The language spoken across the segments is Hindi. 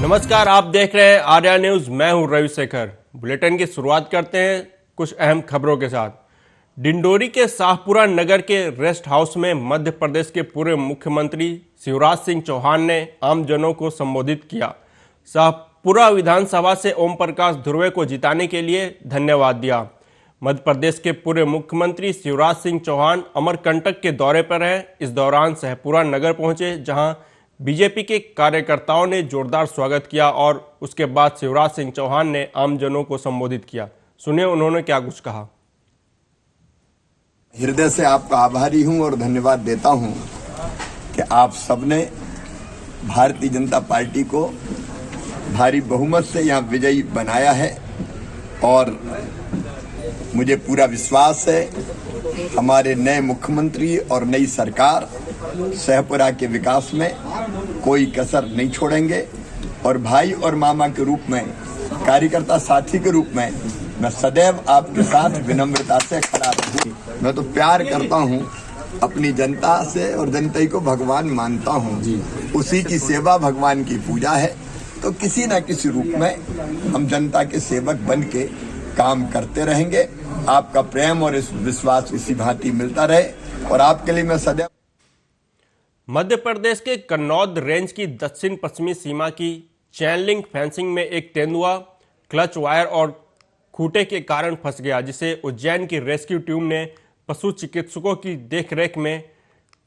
नमस्कार, आप देख रहे हैं आर्या न्यूज। मैं हूं रविशेखर। बुलेटिन की शुरुआत करते हैं कुछ अहम खबरों के साथ। डिंडोरी के शाहपुरा नगर के रेस्ट हाउस में मध्य प्रदेश के पूर्व मुख्यमंत्री शिवराज सिंह चौहान ने आमजनों को संबोधित किया। शाहपुरा विधानसभा से ओम प्रकाश ध्रुवे को जिताने के लिए धन्यवाद दिया। मध्य प्रदेश के पूर्व मुख्यमंत्री शिवराज सिंह चौहान अमरकंटक के दौरे पर हैं। इस दौरान शाहपुरा नगर पहुंचे, जहां बीजेपी के कार्यकर्ताओं ने जोरदार स्वागत किया और उसके बाद शिवराज सिंह चौहान ने आमजनों को संबोधित किया। सुनिए उन्होंने क्या कुछ कहा। हृदय से आपका आभारी हूं और धन्यवाद देता हूं कि आप सबने भारतीय जनता पार्टी को भारी बहुमत से यहां विजयी बनाया है और मुझे पूरा विश्वास है हमारे नए मुख्यमंत्री और नई सरकार शाहपुरा के विकास में कोई कसर नहीं छोड़ेंगे और भाई और मामा के रूप में, कार्यकर्ता साथी के रूप में मैं सदैव आपके साथ विनम्रता से खड़ा रहूं। मैं तो प्यार करता हूं अपनी जनता से और जनता ही को भगवान मानता हूं। उसी की सेवा भगवान की पूजा है, तो किसी न किसी रूप में हम जनता के सेवक बन के काम करते रहेंगे। आपका प्रेम और इस विश्वास इसी भांति मिलता रहे और आपके लिए मैं सदैव। मध्य प्रदेश के कन्नौज रेंज की दक्षिण पश्चिमी सीमा की चैन लिंक फेंसिंग में एक तेंदुआ क्लच वायर और खूंटे के कारण फंस गया, जिसे उज्जैन की रेस्क्यू टीम ने पशु चिकित्सकों की देखरेख में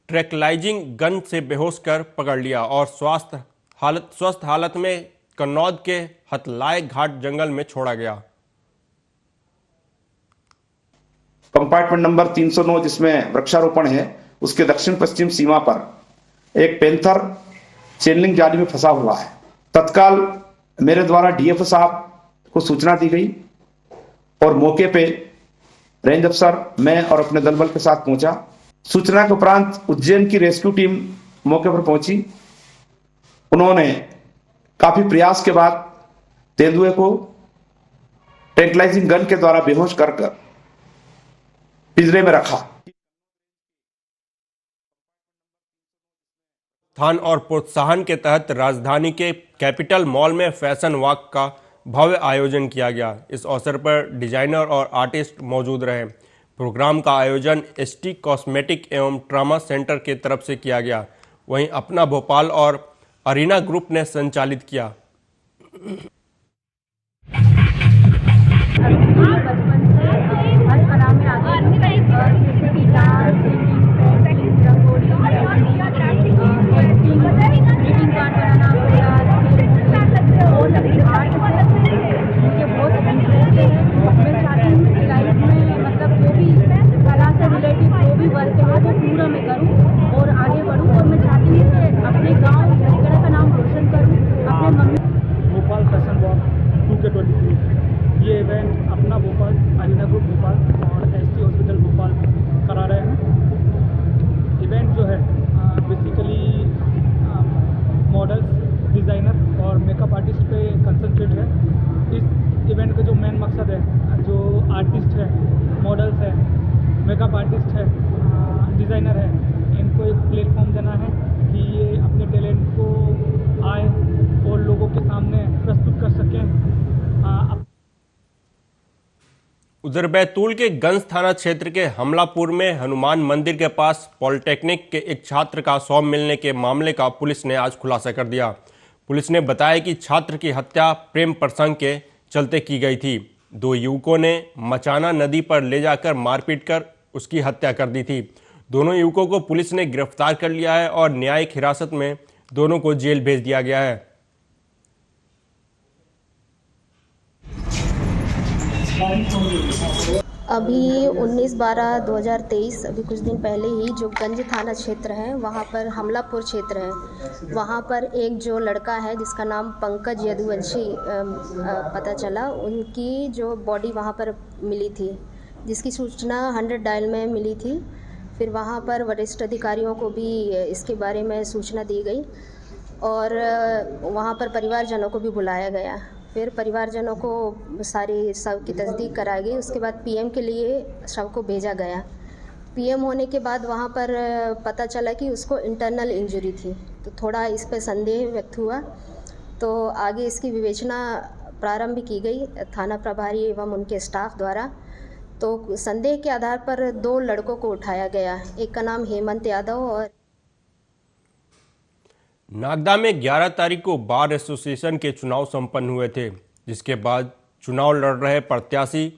ट्रैंक्विलाइजिंग गन से बेहोश कर पकड़ लिया और स्वस्थ हालत में कन्नौज के हथलाई घाट जंगल में छोड़ा गया। कंपार्टमेंट नंबर 309 जिसमें वृक्षारोपण है, उसके दक्षिण पश्चिम सीमा पर एक पेंथर चेनलिंग जाली में फंसा हुआ है। तत्काल मेरे द्वारा डीएफओ साहब को सूचना दी गई और मौके पे रेंज अफसर, मैं और अपने दल बल के साथ पहुंचा। सूचना के उपरांत उज्जैन की रेस्क्यू टीम मौके पर पहुंची। उन्होंने काफी प्रयास के बाद तेंदुए को ट्रैंक्विलाइजिंग गन के द्वारा बेहोश कर पिंजरे में रखा। उत्थान और प्रोत्साहन के तहत राजधानी के कैपिटल मॉल में फैशन वॉक का भव्य आयोजन किया गया। इस अवसर पर डिजाइनर और आर्टिस्ट मौजूद रहे। प्रोग्राम का आयोजन एसटी कॉस्मेटिक एवं ट्रामा सेंटर के तरफ से किया गया। वहीं अपना भोपाल और अरीना ग्रुप ने संचालित किया। भोपाल फैशन वॉक 2K23 ये इवेंट अपना भोपाल, अरीना ग्रुप भोपाल और एसटी हॉस्पिटल भोपाल करा रहे हैं। इवेंट जो है बेसिकली मॉडल्स, डिज़ाइनर और मेकअप आर्टिस्ट पे कंसंट्रेट है। इस इवेंट का जो मेन मकसद है, जो आर्टिस्ट है, मॉडल्स है, मेकअप आर्टिस्ट है, डिज़ाइनर है, इनको एक प्लेटफॉर्म देना है कि ये अपने टैलेंट को आए और लोगों के सामने प्रस्तुत कर सकें। उधर बैतूल के गंज थाना क्षेत्र के हमलापुर में हनुमान मंदिर के पास पॉलिटेक्निक के एक छात्र का शव मिलने के मामले का पुलिस ने आज खुलासा कर दिया। पुलिस ने बताया कि छात्र की हत्या प्रेम प्रसंग के चलते की गई थी। दो युवकों ने मचाना नदी पर ले जाकर मारपीट कर उसकी हत्या कर दी थी। दोनों युवकों को पुलिस ने गिरफ्तार कर लिया है और न्यायिक हिरासत में दोनों को जेल भेज दिया गया है। अभी 19/12/2023 अभी कुछ दिन पहले ही जो गंज थाना क्षेत्र है, वहाँ पर हमलापुर क्षेत्र है, वहाँ पर एक जो लड़का है जिसका नाम पंकज यदुवंशी पता चला, उनकी जो बॉडी वहाँ पर मिली थी, जिसकी सूचना 100 डायल में मिली थी। फिर वहाँ पर वरिष्ठ अधिकारियों को भी इसके बारे में सूचना दी गई और वहाँ पर परिवारजनों को भी बुलाया गया। फिर परिवारजनों को सारी शव की तस्दीक कराई गई। उसके बाद पीएम के लिए शव को भेजा गया। पीएम होने के बाद वहाँ पर पता चला कि उसको इंटरनल इंजरी थी, तो थोड़ा इस पर संदेह व्यक्त हुआ तो आगे इसकी विवेचना प्रारंभ की गई थाना प्रभारी एवं उनके स्टाफ द्वारा। तो संदेह के आधार पर 2 लड़कों को उठाया गया। एक का नाम हेमंत यादव और नागदा में 11 तारीख को बार एसोसिएशन के चुनाव संपन्न हुए थे, जिसके बाद चुनाव लड़ रहे प्रत्याशी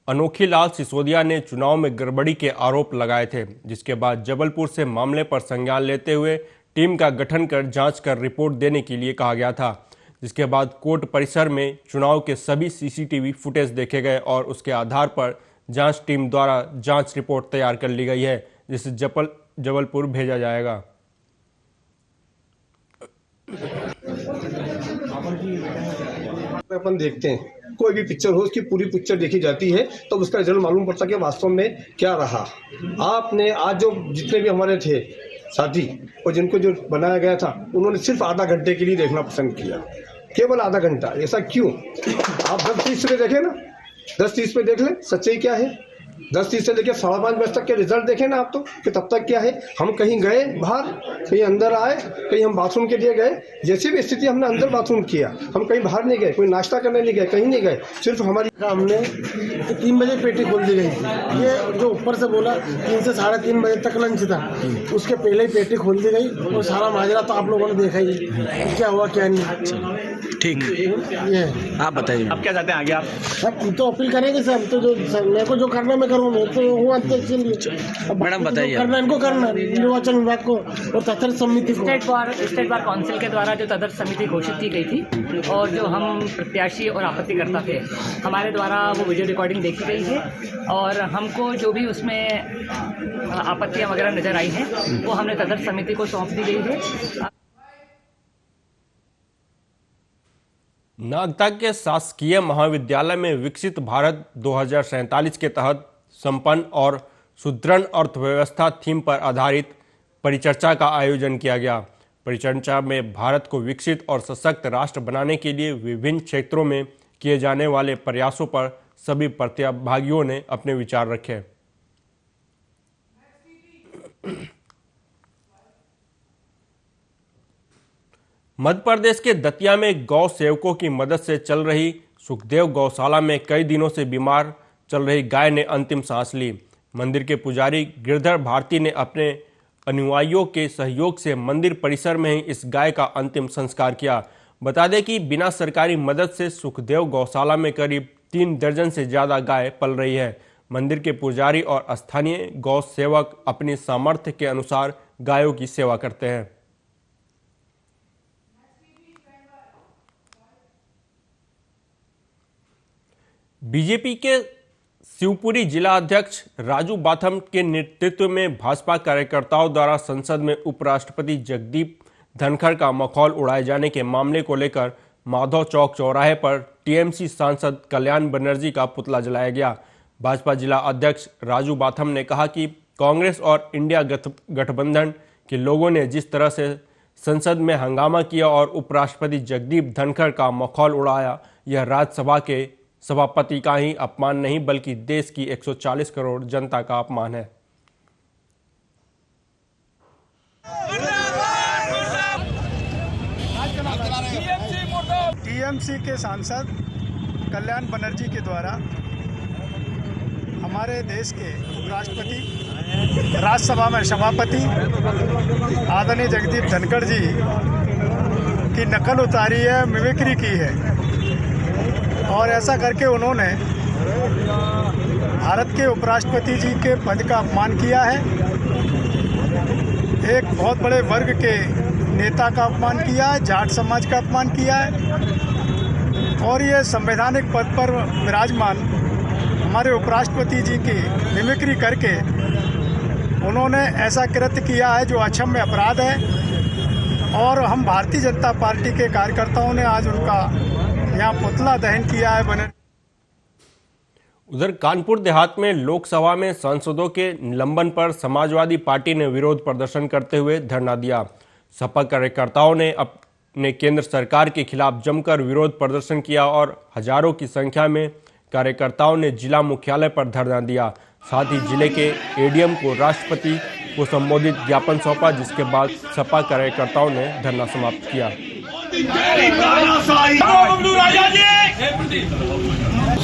अनोखीलाल सिसोदिया ने चुनाव में गड़बड़ी के आरोप लगाए थे, जिसके बाद जबलपुर से मामले पर संज्ञान लेते हुए टीम का गठन कर जांच कर रिपोर्ट देने के लिए कहा गया था। जिसके बाद कोर्ट परिसर में चुनाव के सभी सीसीटीवी फुटेज देखे गए और उसके आधार पर जांच टीम द्वारा जांच रिपोर्ट तैयार कर ली गई है, जिसे जबलपुर भेजा जाएगा। अपन देखते हैं कोई भी पिक्चर हो, उसकी पूरी पिक्चर देखी जाती है तो उसका रिजल्ट मालूम पड़ता है कि वास्तव में क्या रहा। आपने आज जो जितने भी हमारे थे साथी और जिनको जो बनाया गया था, उन्होंने सिर्फ आधा घंटे के लिए देखना पसंद किया, केवल आधा घंटा। ऐसा क्यों? आप 10:30 पे देखें ना, 10:30 पे देख लें सच्चाई क्या है। 10:30 से लेकर 5:30 बजे तक के रिजल्ट देखें ना आप, तो कि तब तक क्या है। हम कहीं गए बाहर, कहीं अंदर आए, कहीं हम बाथरूम के लिए गए, जैसी भी स्थिति हमने अंदर बाथरूम किया, हम कहीं बाहर नहीं गए, कोई नाश्ता करने नहीं गए, कहीं नहीं गए, सिर्फ हमारी हमने 3 बजे पेटी खोल दी गई थी। ये जो ऊपर से बोला 3 से 3:30 बजे तक लंच था, उसके पहले ही पेटी खोल दी गई और सारा माजरा तो आप लोगों ने देखा ही, क्या हुआ क्या नहीं। ठीक, ये आप बताइए अब क्या चाहते हैं आगे आप? हम तो अपील करेंगे सर, तो जो मेरे को जो करना मैं करूँ, मैं तो हूँ अध्यक्ष। मैडम बताइए। करना इनको करना, निर्वाचन विभाग को और तदर्थ समिति को। स्टेट बार काउंसिल के द्वारा जो तदर्थ समिति घोषित की गई थी और जो हम प्रत्याशी और आपत्तिकर्ता थे, हमारे द्वारा वो वीडियो रिकॉर्डिंग देखी गई है और हमको जो भी उसमें आपत्तियां वगैरह नजर आई हैं वो हमने तदर्थ समिति को सौंप दी गई है। नागदा के शासकीय महाविद्यालय में विकसित भारत 2047 के तहत संपन्न और सुदृढ़ अर्थव्यवस्था थीम पर आधारित परिचर्चा का आयोजन किया गया। परिचर्चा में भारत को विकसित और सशक्त राष्ट्र बनाने के लिए विभिन्न क्षेत्रों में किए जाने वाले प्रयासों पर सभी प्रतिभागियों ने अपने विचार रखे। मध्य प्रदेश के दतिया में गौ सेवकों की मदद से चल रही सुखदेव गौशाला में कई दिनों से बीमार चल रही गाय ने अंतिम सांस ली। मंदिर के पुजारी गिरधर भारती ने अपने अनुयायियों के सहयोग से मंदिर परिसर में ही इस गाय का अंतिम संस्कार किया। बता दें कि बिना सरकारी मदद से सुखदेव गौशाला में करीब 3 दर्जन से ज्यादा गाय पल रही है। मंदिर के पुजारी और स्थानीय गौ सेवक अपनी सामर्थ्य के अनुसार गायों की सेवा करते हैं। बीजेपी के शिवपुरी जिला अध्यक्ष राजू बाथम के नेतृत्व में भाजपा कार्यकर्ताओं द्वारा संसद में उपराष्ट्रपति जगदीप धनखड़ का मखौल उड़ाए जाने के मामले को लेकर माधव चौक चौराहे पर टीएमसी सांसद कल्याण बनर्जी का पुतला जलाया गया। भाजपा जिला अध्यक्ष राजू बाथम ने कहा कि कांग्रेस और इंडिया गठबंधन के लोगों ने जिस तरह से संसद में हंगामा किया और उपराष्ट्रपति जगदीप धनखड़ का मखौल उड़ाया, यह राज्यसभा के सभापति का ही अपमान नहीं बल्कि देश की 140 करोड़ जनता का अपमान है। टीएमसी के सांसद कल्याण बनर्जी के द्वारा हमारे देश के उपराष्ट्रपति, राज्यसभा में सभापति आदरणीय जगदीप धनखड़ जी की नकल उतारी है, मिमिक्री की है और ऐसा करके उन्होंने भारत के उपराष्ट्रपति जी के पद का अपमान किया है, एक बहुत बड़े वर्ग के नेता का अपमान किया है, जाट समाज का अपमान किया है और ये संवैधानिक पद पर विराजमान हमारे उपराष्ट्रपति जी की मिमिक्री करके उन्होंने ऐसा कृत्य किया है जो अक्षम्य अपराध है। और हम भारतीय जनता पार्टी के कार्यकर्ताओं ने आज उनका यहाँ पुतला दहन किया है। उधर कानपुर देहात में लोकसभा में सांसदों के निलंबन पर समाजवादी पार्टी ने विरोध प्रदर्शन करते हुए धरना दिया। सपा कार्यकर्ताओं ने अपने केंद्र सरकार के खिलाफ जमकर विरोध प्रदर्शन किया और हजारों की संख्या में कार्यकर्ताओं ने जिला मुख्यालय पर धरना दिया। साथ ही जिले के एडीएम को राष्ट्रपति को संबोधित ज्ञापन सौंपा, जिसके बाद सपा कार्यकर्ताओं ने धरना समाप्त किया।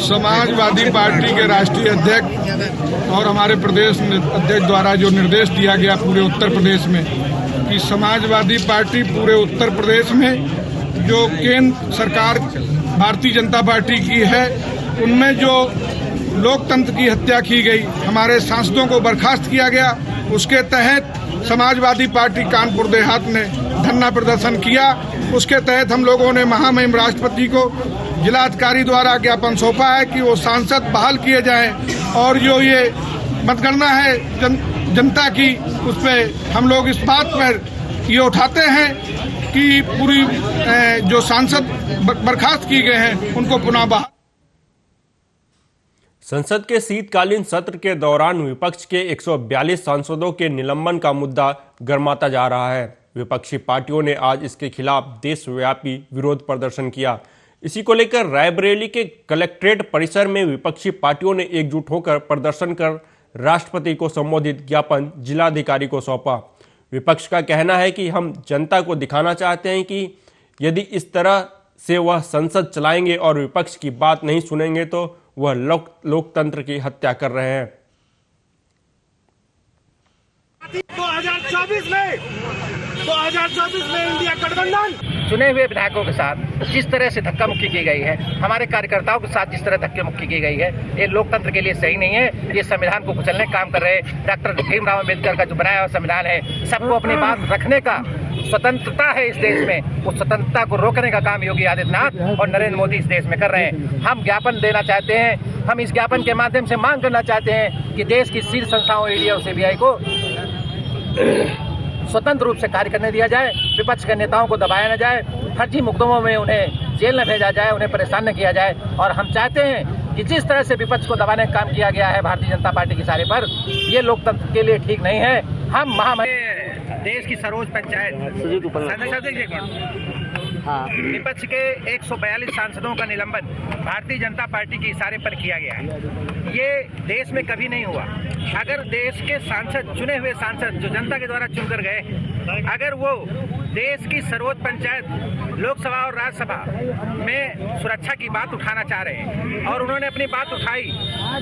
समाजवादी पार्टी के राष्ट्रीय अध्यक्ष और हमारे प्रदेश अध्यक्ष द्वारा जो निर्देश दिया गया पूरे उत्तर प्रदेश में कि समाजवादी पार्टी पूरे उत्तर प्रदेश में जो केंद्र सरकार भारतीय जनता पार्टी की है उनमें जो लोकतंत्र की हत्या की गई, हमारे सांसदों को बर्खास्त किया गया, उसके तहत समाजवादी पार्टी कानपुर देहात ने धरना प्रदर्शन किया। उसके तहत हम लोगों ने महामहिम राष्ट्रपति को जिलाधिकारी द्वारा ज्ञापन सौंपा है कि वो सांसद बहाल किए जाएं और जो ये मतगणना है जनता की, उस पर हम लोग इस बात पर ये उठाते हैं कि पूरी जो सांसद बर्खास्त किए गए हैं उनको पुनः बहाल। संसद के शीतकालीन सत्र के दौरान विपक्ष के 142 सांसदों के निलंबन का मुद्दा गर्माता जा रहा है। विपक्षी पार्टियों ने आज इसके खिलाफ देशव्यापी विरोध प्रदर्शन किया। इसी को लेकर रायबरेली के कलेक्ट्रेट परिसर में विपक्षी पार्टियों ने एकजुट होकर प्रदर्शन कर राष्ट्रपति को संबोधित ज्ञापन जिलाधिकारी को सौंपा। विपक्ष का कहना है कि हम जनता को दिखाना चाहते हैं कि यदि इस तरह से वह संसद चलाएंगे और विपक्ष की बात नहीं सुनेंगे तो वह लोकतंत्र की हत्या कर रहे हैं। 2024 में इंडिया गठबंधन चुने हुए विधायकों के साथ जिस तरह से धक्का मुक्की की गई है, हमारे कार्यकर्ताओं के साथ जिस तरह धक्के मुक्की की गई है, ये लोकतंत्र के लिए सही नहीं है। ये संविधान को कुचलने का काम कर रहे डॉक्टर भीमराव अम्बेडकर का जो बनाया हुआ संविधान है, सबको अपनी बात रखने का स्वतंत्रता है इस देश में, उस स्वतंत्रता को रोकने का काम योगी आदित्यनाथ और नरेंद्र मोदी इस देश में कर रहे हैं। हम ज्ञापन देना चाहते हैं, हम इस ज्ञापन के माध्यम से मांग करना चाहते हैं कि देश की शीर्ष संस्थाओं ईडी और सीबीआई को स्वतंत्र रूप से कार्य करने दिया जाए, विपक्ष के नेताओं को दबाया न जाए, फर्जी मुकदमों में उन्हें जेल न भेजा जाए, उन्हें परेशान न किया जाए। और हम चाहते हैं कि जिस तरह से विपक्ष को दबाने का काम किया गया है भारतीय जनता पार्टी के इशारे पर, ये लोकतंत्र के लिए ठीक नहीं है। हम देश की सर्वोच्च पंचायत विपक्ष के 142 सांसदों का निलंबन भारतीय जनता पार्टी के इशारे पर किया गया है। ये देश में कभी नहीं हुआ। अगर देश के सांसद, चुने हुए सांसद जो जनता के द्वारा चुनकर गए, अगर वो देश की सर्वोच्च पंचायत लोकसभा और राज्यसभा में सुरक्षा की बात उठाना चाह रहे हैं और उन्होंने अपनी बात उठाई,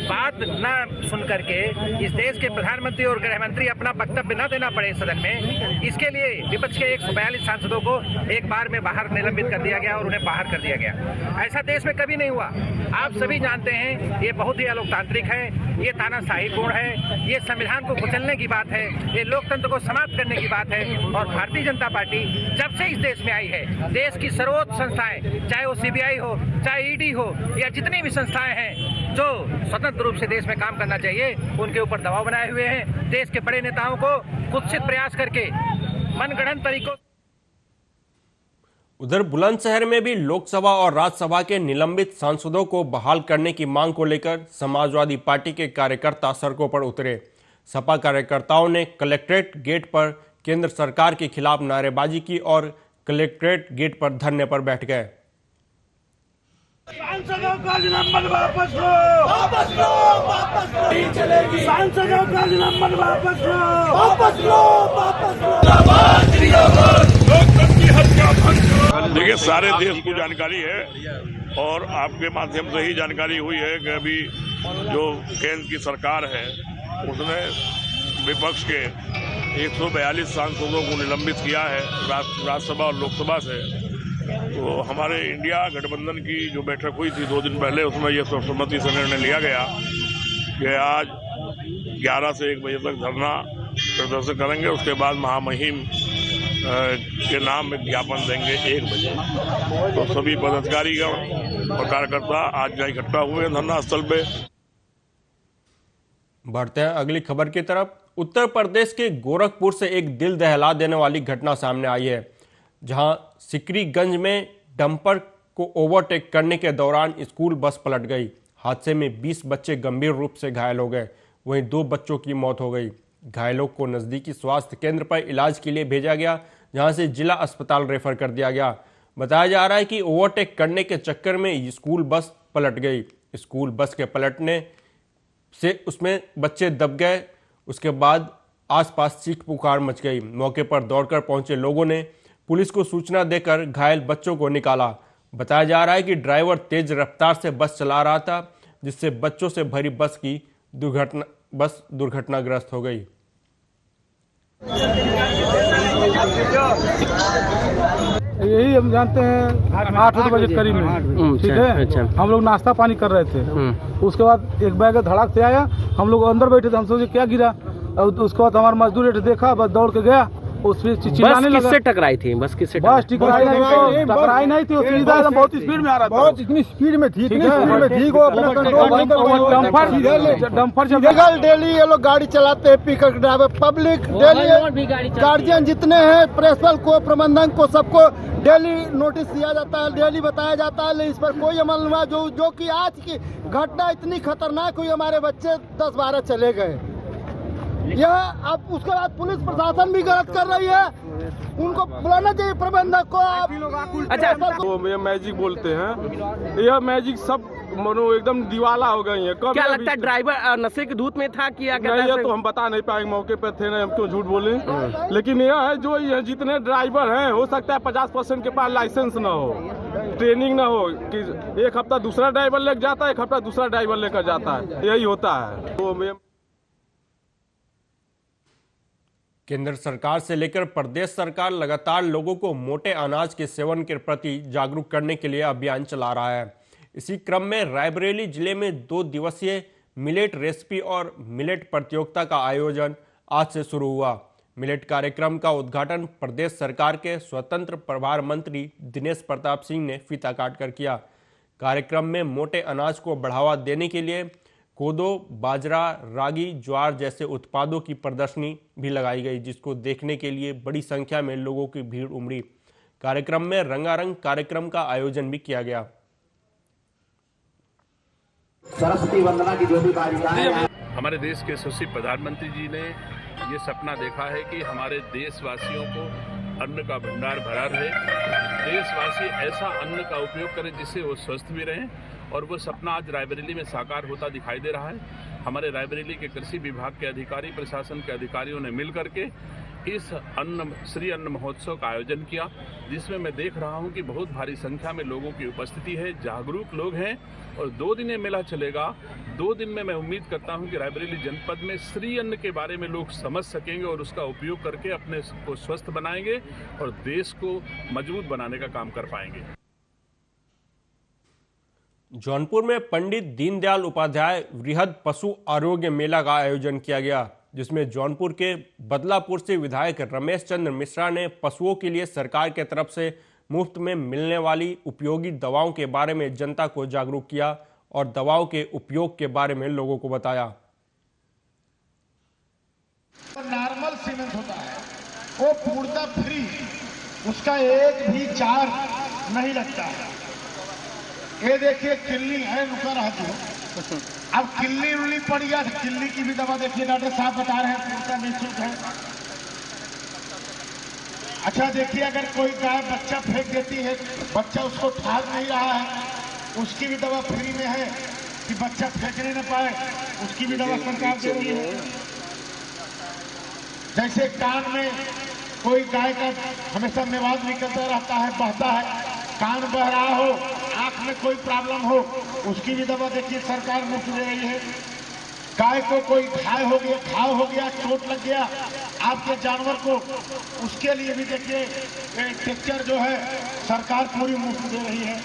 बात न सुन करके इस देश के प्रधानमंत्री और गृह मंत्री अपना वक्तव्य न देना पड़े सदन में, इसके लिए विपक्ष के 142 सांसदों को एक बार में बाहर निलंबित कर दिया गया और उन्हें बाहर कर दिया गया। ऐसा देश में कभी नहीं हुआ। आप सभी जानते हैं ये बहुत ही अलोकतांत्रिक है, ये तानाशाही पूर्ण है, ये संविधान को कुचलने की बात है, ये लोकतंत्र को समाप्त करने की बात है। और भारतीय जनता पार्टी जब से इस देश में आई है, देश की सर्वोच्च संस्थाएं, चाहे वो सीबीआई हो, चाहे ईडी हो, या जितनी भी संस्थाएं हैं जो स्वतंत्र रूप से देश में काम करना चाहिए, उनके ऊपर दबाव बनाए हुए हैं। देश के बड़े नेताओं को कुत्सित प्रयास करके मनगढ़ंत तरीकों। उधर बुलंदशहर में भी लोकसभा और राज्यसभा के निलंबित सांसदों को बहाल करने की मांग को लेकर समाजवादी पार्टी के कार्यकर्ता सड़कों पर उतरे। सपा कार्यकर्ताओं ने कलेक्ट्रेट गेट पर केंद्र सरकार के खिलाफ नारेबाजी की और कलेक्ट्रेट गेट पर धरने पर बैठ गए। सांसदों का निलंबन वापस लो, वापस लो, वापस लो, नहीं चलेगी। सांसदों का निलंबन वापस लो, वापस लो, वापस लो। देखिए, सारे देश को जानकारी है और आपके माध्यम से ही जानकारी हुई है कि अभी जो केंद्र की सरकार है उसने विपक्ष के 142 सांसदों को निलंबित किया है राज्यसभा और लोकसभा से। तो हमारे इंडिया गठबंधन की जो बैठक हुई थी 2 दिन पहले, उसमें यह सर्वसम्मति से निर्णय लिया गया कि आज 11 से 1 बजे तक धरना प्रदर्शन करेंगे। उसके बाद महामहिम के नाम में ज्ञापन देंगे 1 बजे। तो सभी पदाधिकारीगण और कार्यकर्ता आज यहाँ इकट्ठा हुए हैं धरना स्थल पे। बढ़ते हैं अगली खबर की तरफ। उत्तर प्रदेश के गोरखपुर से एक दिल दहला देने वाली घटना सामने आई है, जहां सिकरीगंज में डंपर को ओवरटेक करने के दौरान स्कूल बस पलट गई। हादसे में 20 बच्चे गंभीर रूप से घायल हो गए, वहीं 2 बच्चों की मौत हो गई। घायलों को नजदीकी स्वास्थ्य केंद्र पर इलाज के लिए भेजा गया, जहां से जिला अस्पताल रेफर कर दिया गया। बताया जा रहा है कि ओवरटेक करने के चक्कर में स्कूल बस पलट गई। स्कूल बस के पलटने से उसमें बच्चे दब गए। उसके बाद आसपास चीख पुकार मच गई। मौके पर दौड़कर पहुंचे लोगों ने पुलिस को सूचना देकर घायल बच्चों को निकाला। बताया जा रहा है कि ड्राइवर तेज रफ्तार से बस चला रहा था, जिससे बच्चों से भरी बस दुर्घटनाग्रस्त हो गई। यही हम जानते हैं 8 बजे करीब में, ठीक है। हम लोग नाश्ता पानी कर रहे थे, उसके बाद एक बैग धड़ाक से आया, हम लोग अंदर बैठे थे, हम सोचे क्या गिरा, और उसके बाद हमारा मजदूर देखा, बस दौड़ के गया, उसमें चिल्लाने लगा। किससे टकराई थी? बस किससे टकराई नहीं थी, सीधा एकदम बहुत स्पीड में आ रहा था, बहुत इतनी स्पीड में थी, डम्फर डेली ये लोग गाड़ी चलाते हैं, pickup driver, public daily, guardian जितने हैं, प्रिंसिपल को, प्रबंधन को, सबको डेली नोटिस दिया जाता है, डेली बताया जाता है, लेकिन इस पर कोई अमल नहीं हुआ। जो कि आज की घटना इतनी खतरनाक हुई, हमारे बच्चे 10-12 चले गए। यह अब उसके बाद पुलिस प्रशासन भी गलत कर रही है, उनको बुलाना चाहिए प्रबंधक को। अच्छा, ये मैजिक बोलते हैं, यह मैजिक सब मनो एकदम दीवाला हो गई है। क्या लगता है ड्राइवर नशे के धूत में था कि नहीं, ये तो हम बता नहीं पाएंगे, मौके पर थे ना, हम क्यों झूठ बोले। लेकिन यह है जो ये जितने ड्राइवर हैं, हो सकता है 50% के पास लाइसेंस ना हो, ट्रेनिंग ना हो, कि एक हफ्ता दूसरा ड्राइवर लेकर जाता है, एक हफ्ता दूसरा ड्राइवर लेकर जाता है, यही होता है। तो केंद्र सरकार से लेकर प्रदेश सरकार लगातार लोगों को मोटे अनाज के सेवन के प्रति जागरूक करने के लिए अभियान चला रहा है। इसी क्रम में रायबरेली जिले में 2 दिवसीय मिलेट रेसिपी और मिलेट प्रतियोगिता का आयोजन आज से शुरू हुआ। मिलेट कार्यक्रम का उद्घाटन प्रदेश सरकार के स्वतंत्र प्रभार मंत्री दिनेश प्रताप सिंह ने फीता काटकर किया। कार्यक्रम में मोटे अनाज को बढ़ावा देने के लिए कोदो, बाजरा, रागी, ज्वार जैसे उत्पादों की प्रदर्शनी भी लगाई गई, जिसको देखने के लिए बड़ी संख्या में लोगों की भीड़ उमड़ी। कार्यक्रम में रंगारंग कार्यक्रम का आयोजन भी किया गया। सरस्वती वंदना की जो भी बालिकाएं हैं, हमारे देश के यशस्वी प्रधानमंत्री जी ने ये सपना देखा है कि हमारे देशवासियों को अन्न का भंडार भरा रहे, देशवासी ऐसा अन्न का उपयोग करें जिससे वो स्वस्थ भी रहें, और वो सपना आज रायबरेली में साकार होता दिखाई दे रहा है। हमारे रायबरेली के कृषि विभाग के अधिकारी, प्रशासन के अधिकारियों ने मिलकर के इस श्री अन्न महोत्सव का आयोजन किया, जिसमें मैं देख रहा हूं कि बहुत भारी संख्या में लोगों की उपस्थिति है, जागरूक लोग हैं, और 2 दिन ये मेला चलेगा। 2 दिन में मैं उम्मीद करता हूं कि रायबरेली जनपद में श्री अन्न के बारे में लोग समझ सकेंगे और उसका उपयोग करके अपने को स्वस्थ बनाएंगे और देश को मजबूत बनाने का काम कर पाएंगे। जौनपुर में पंडित दीनदयाल उपाध्याय वृहद पशु आरोग्य मेला का आयोजन किया गया, जिसमें जौनपुर के बदलापुर से विधायक रमेश चंद्र मिश्रा ने पशुओं के लिए सरकार के तरफ से मुफ्त में मिलने वाली उपयोगी दवाओं के बारे में जनता को जागरूक किया और दवाओं के उपयोग के बारे में लोगों को बताया। नॉर्मल सीमेंट होता है वो पूर्णतः फ्री, उसका एक भी चार्ज नहीं लगता है। ये देखिए किल्ली है, नुका रहती है, अब किल्ली उल्ली पड़ गया तो किल्ली की भी दवा देखिए, डॉक्टर साहब बता रहे हैं पूर्णतः निःशुल्क है। अच्छा देखिए, अगर कोई गाय बच्चा फेंक देती है, बच्चा उसको ठाक नहीं रहा है, उसकी भी दवा फ्री में है कि बच्चा फेंकने न पाए, उसकी भी दवा सरकार दे रही है। जैसे कान में कोई गाय का हमेशा मेवाज निकलता रहता है, बहता है, कान बह रहा हो, आंख में कोई प्रॉब्लम हो, उसकी भी दवा देखिए सरकार मुफ्त दे रही है। गाय को कोई घाव हो गया, चोट लग गया आपके जानवर को, उसके लिए भी देखिए टेक्चर जो है सरकार पूरी मुफ्त दे रही है।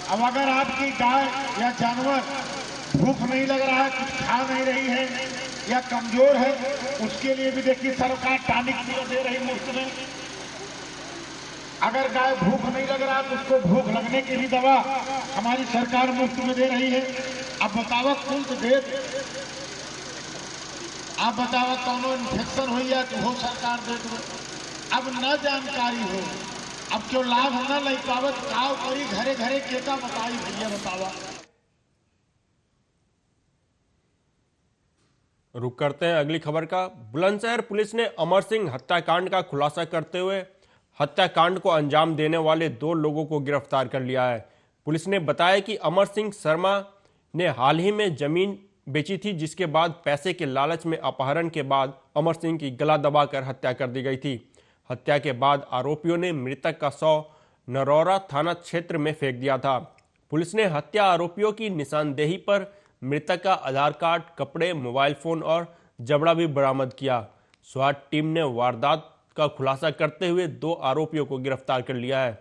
अब अगर आपकी गाय या जानवर भूख नहीं लग रहा है, कुछ खा नहीं रही है या कमजोर है, उसके लिए भी देखिए सरकार टॉनिक दे रही मुफ्त में। अगर गाय भूख नहीं लग रहा तो उसको भूख लगने की भी दवा हमारी सरकार मुफ्त में दे रही है। अब बताओ कुल तो दे, आप बताओ कौनो इन्फेक्शन हो या तो हो सरकार दे दो। अब न जानकारी हो, अब क्यों लाभ न लग पावत, काव करी घरे घरे केता बताई भैया बतावा। रुक करते हैं अगली खबर का। बुलंदशहर पुलिस ने अमर सिंह हत्याकांड का खुलासा करते हुए हत्याकांड को अंजाम देने वाले 2 लोगों को गिरफ्तार कर लिया है। पुलिस ने बताया कि अमर सिंह शर्मा ने हाल ही में जमीन बेची थी, जिसके बाद पैसे के लालच में अपहरण के बाद अमर सिंह की गला दबाकर हत्या कर दी गई थी। हत्या के बाद आरोपियों ने मृतक का शव नरौरा थाना क्षेत्र में फेंक दिया था। पुलिस ने हत्या आरोपियों की निशानदेही पर मृतक का आधार कार्ड, कपड़े, मोबाइल फोन और जबड़ा भी बरामद किया। स्वाट टीम ने वारदात का खुलासा करते हुए 2 आरोपियों को गिरफ्तार कर लिया है।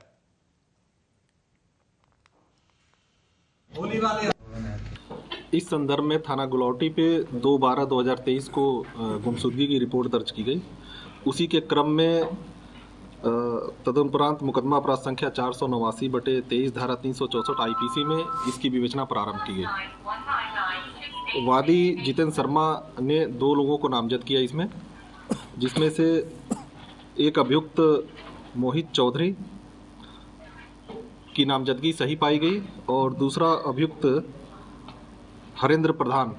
इस संदर्भ में थाना गुलौटी पे 2/12/2023 को गुमशुदगी की रिपोर्ट दर्ज की गई। उसी के क्रम में तदुपरांत मुकदमा अपराध संख्या 489/23 धारा 364 आईपीसी में इसकी विवेचना प्रारंभ की गई। वादी जितेंद्र शर्मा ने 2 लोगों को नामजद किया इसमें, जिसमें से एक अभियुक्त मोहित चौधरी की नामजदगी सही पाई गई और दूसरा अभियुक्त हरेंद्र प्रधान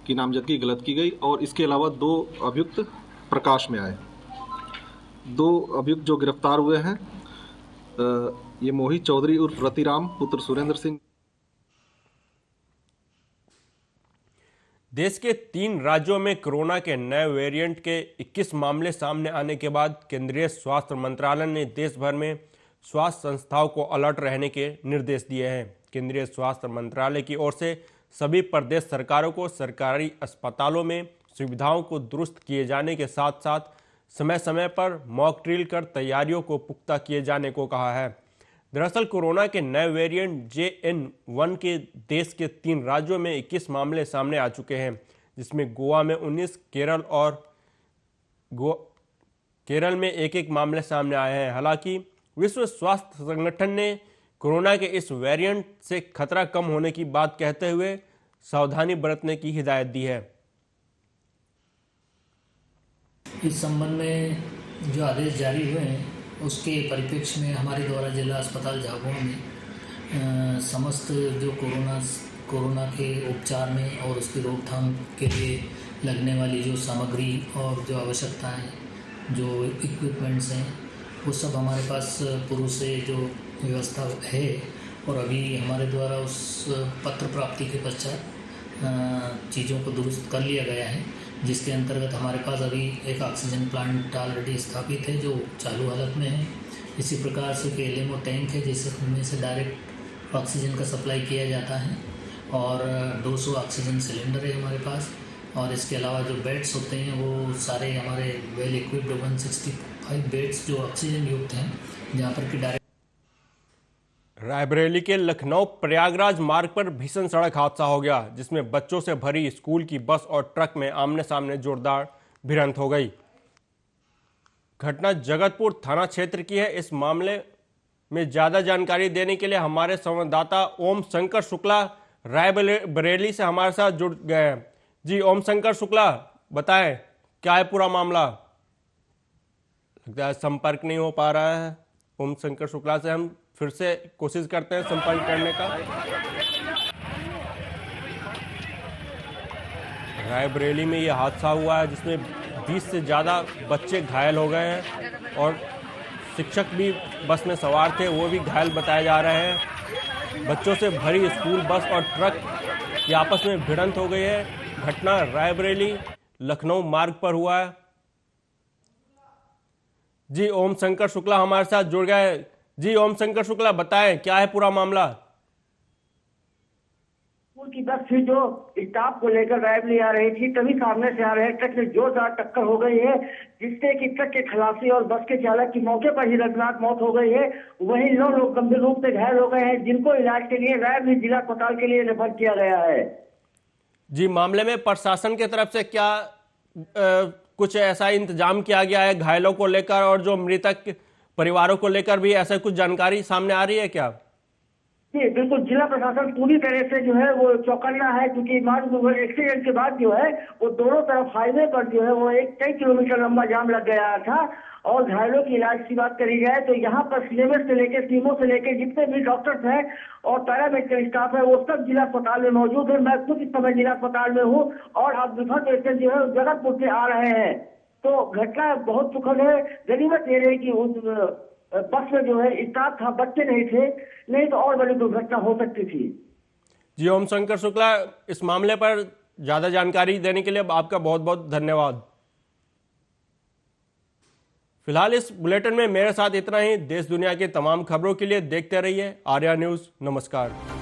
की नामजदगी गलत की गई और इसके अलावा 2 अभियुक्त प्रकाश में आए। 2 अभियुक्त जो गिरफ्तार हुए हैं ये मोहित चौधरी उर्फ रतिराम पुत्र सुरेंद्र सिंह। देश के 3 राज्यों में कोरोना के नए वेरिएंट के 21 मामले सामने आने के बाद केंद्रीय स्वास्थ्य मंत्रालय ने देश भर में स्वास्थ्य संस्थाओं को अलर्ट रहने के निर्देश दिए हैं। केंद्रीय स्वास्थ्य मंत्रालय की ओर से सभी प्रदेश सरकारों को सरकारी अस्पतालों में सुविधाओं को दुरुस्त किए जाने के साथ साथ समय समय पर मॉक ड्रिल कर तैयारियों को पुख्ता किए जाने को कहा है। दरअसल कोरोना के नए वेरिएंट JN1 के देश के 3 राज्यों में 21 मामले सामने आ चुके हैं, जिसमें गोवा में 19, केरल में 1-1 मामले सामने आए हैं। हालांकि विश्व स्वास्थ्य संगठन ने कोरोना के इस वेरिएंट से खतरा कम होने की बात कहते हुए सावधानी बरतने की हिदायत दी है। इस संबंध में जो आदेश जारी हुए हैं उसके परिप्रेक्ष्य में हमारे द्वारा जिला अस्पताल झाबुआ में समस्त जो कोरोना के उपचार में और उसकी रोकथाम के लिए लगने वाली जो सामग्री और जो आवश्यकताएं, जो इक्विपमेंट्स हैं, वो सब हमारे पास पूर्व से जो व्यवस्था है और अभी हमारे द्वारा उस पत्र प्राप्ति के पश्चात चीज़ों को दुरुस्त कर लिया गया है, जिसके अंतर्गत हमारे पास अभी एक ऑक्सीजन प्लांट ऑलरेडी स्थापित है जो चालू हालत में है। इसी प्रकार से LMO टैंक है जिसमें से डायरेक्ट ऑक्सीजन का सप्लाई किया जाता है और 200 ऑक्सीजन सिलेंडर है हमारे पास। और इसके अलावा जो बेड्स होते हैं वो सारे हमारे वेल इक्विप्ड 165 बेड्स जो ऑक्सीजन युक्त हैं, जहाँ पर कि डायरेक्ट। रायबरेली के लखनऊ प्रयागराज मार्ग पर भीषण सड़क हादसा हो गया, जिसमें बच्चों से भरी स्कूल की बस और ट्रक में आमने सामने जोरदार भिड़ंत हो गई। घटना जगतपुर थाना क्षेत्र की है। इस मामले में ज्यादा जानकारी देने के लिए हमारे संवाददाता ओम शंकर शुक्ला रायबरेली से हमारे साथ जुड़ गए हैं। जी ओम शंकर शुक्ला, बताएं क्या है पूरा मामला? लगता है संपर्क नहीं हो पा रहा है ओम शंकर शुक्ला से। हम फिर से कोशिश करते हैं संपर्क करने का। रायबरेली में यह हादसा हुआ है जिसमें 20 से ज़्यादा बच्चे घायल हो गए हैं और शिक्षक भी बस में सवार थे, वो भी घायल बताए जा रहे हैं। बच्चों से भरी स्कूल बस और ट्रक की आपस में भिड़ंत हो गई है। घटना रायबरेली लखनऊ मार्ग पर हुआ है। जी ओम शंकर शुक्ला हमारे साथ जुड़ गए। जी ओम शंकर शुक्ला, बताएं क्या है पूरा मामला? स्कूल की बस थी जो स्टाफ को लेकर रायबरेली आ रही थी, तभी सामने से आ रहे ट्रक में जोरदार टक्कर हो गई है, जिससे कि ट्रक के खलासी और बस के चालक की मौके पर ही दर्दनाक मौत हो गई है। वहीं 9 लोग गंभीर रूप से घायल हो गए हैं, जिनको इलाज के लिए रायबरेली जिला अस्पताल के लिए रेफर किया गया है। जी, मामले में प्रशासन की तरफ से क्या कुछ ऐसा इंतजाम किया गया है घायलों को लेकर, और जो मृतक परिवारों को लेकर भी ऐसा कुछ जानकारी सामने आ रही है क्या? जी बिल्कुल, जिला प्रशासन पूरी तरह से जो है वो चौकन्ना है, क्योंकि मार्ग एक्सीडेंट के बाद जो है वो दोनों तरफ हाईवे पर जो है वो कई किलोमीटर लंबा जाम लग गया था। और घायलों की इलाज की बात करी जाए तो यहाँ पर सीएमएस से लेकर सीमो से लेकर जितने भी डॉक्टर्स हैं और पैरामेडिकल स्टाफ है वो सब जिला अस्पताल में मौजूद है। मैं खुद इस समय जिला अस्पताल में हूँ और अब विभा पेशेंट जो है जगतपुर से आ रहे हैं। तो घटना बहुत सुखद है। गनीमत ये रही कि उस बस में जो है स्टाफ था, बच्चे नहीं थे, नहीं तो और बड़ी दुर्घटना हो सकती थी। जी ओम शंकर शुक्ला, इस मामले पर ज्यादा जानकारी देने के लिए आपका बहुत बहुत धन्यवाद। फिलहाल इस बुलेटिन में मेरे साथ इतना ही। देश दुनिया की तमाम खबरों के लिए देखते रहिए आर्या न्यूज़। नमस्कार।